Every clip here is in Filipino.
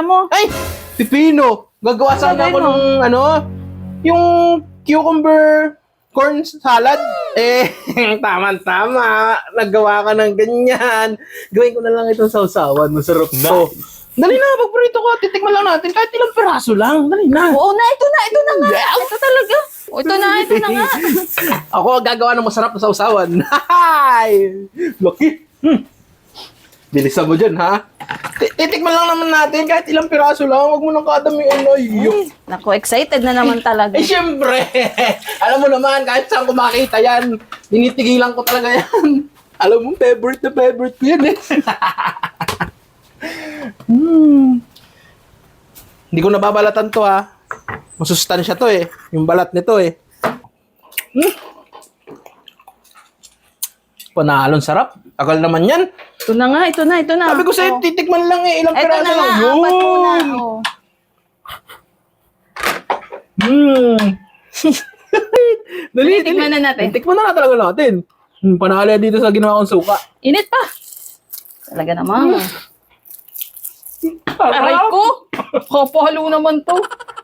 dala mo? Ay! Pipino! Gagawa sana ako ng yung cucumber corn salad. Tama-tama. Naggawa ka ng ganyan. Gawin ko na lang itong sausawan. Masarap to. Dali na, magprito ko. Titikman lang natin. Kahit ilang peraso lang. Dali na. Oo na, ito na nga. Ito talaga. Ito na nga. Ako gagawa ng masarap na sausawan. Hay! Lucky. Bilisan mo dyan, ha? Titikman lang naman natin. Kahit ilang peraso lang. Huwag mo nang kadamihan. Naku, excited na naman talaga. Siyempre! Alam mo naman, kahit saan ko makita yan, tinitigilan ko talaga yan. Alam mo, favorite na favorite ko yan Hindi ko nababalatan to, ha. Masustansya to, yung balat nito, Panalon sarap. Tagal naman yan. Ito na nga. Sabi ko sa'yo, titikman lang ilang Ito peraso na nga, lang. 4 muna. Dali. Tikman na natin. Tikman na talaga natin. Panalo dito sa ginawa kong suka. Init pa. Talaga naman. Aray Sarap. ko. Kapahalo naman to.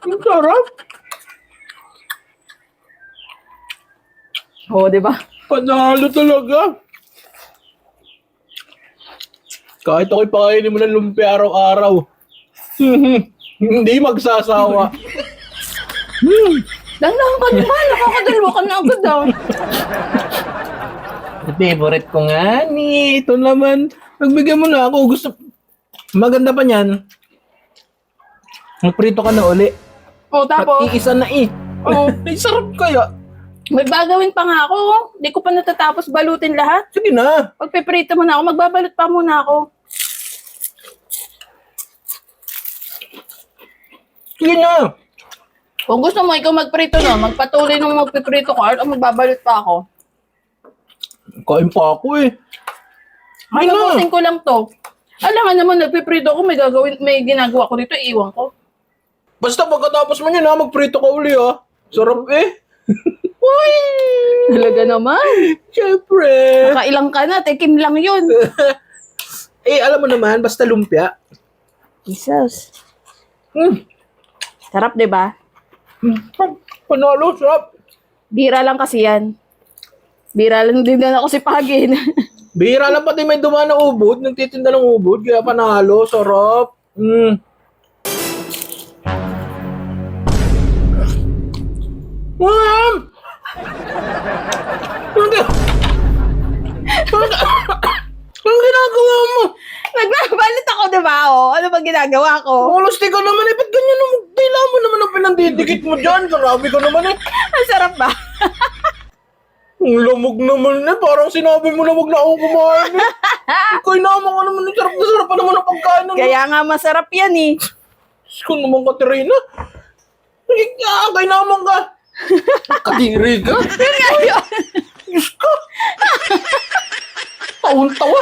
Ang sarap. Oo, di ba? Panalo talaga. Kahit ako'y pakainin mo ng lumpia araw-araw. Hindi magsasawa. Lang ka naman. Nakakadalwa ka na agad daw. Favorite ko nga ni. Ito naman. Nagbigyan mo na ako. Gusto. Maganda pa niyan. Magprito ka na uli. O, tapos? At iisa na Oo. Ay, sarap kaya. May bagawin pa nga ako. Hindi ko pa natatapos balutin lahat. Sige na. Pagpiprito mo na ako, magbabalot pa muna ako. Sige na. Kung gusto mo, ikaw magprito na. Magpatuloy nung magpiprito ko at magbabalot pa ako. Kain pa ako Ay, nabusin ko lang to. Alam naman, nagpiprito ako, may ginagawa ko dito, iwan ko. Basta pagkatapos mo yun magprito ka uli Sarap Uy! Talaga naman. Siyempre. Nakailang ka na, tikim lang yun. Alam mo naman, basta lumpia. Jesus. Sarap, di ba? Panalo, sarap. Bira lang kasi yan. Bira lang din na ako si Pagin. Bihira lang pati may dumaan na ubod, nagtitinda ng ubod, kaya panalo, sarap. Ma'am! Ang ginagawa mo? Nagbabalot ako, di ba? Ano ba ginagawa ko? Honesty ka naman ba't ganyan naman? Dila mo naman ang pinandidikit mo dyan. Sarabi ka naman Ang sarap ba? Ang lamog naman parang sinabi mo na wag na akong kumain Ikaw naman ka naman, sarap na sarap pa naman ang pagkain. Kaya nga masarap yan eh. Diyos ko naman, Katerina. Kay naman ka. Kadiri ka? Yun nga yun. Diyos ko. Taon-tawa.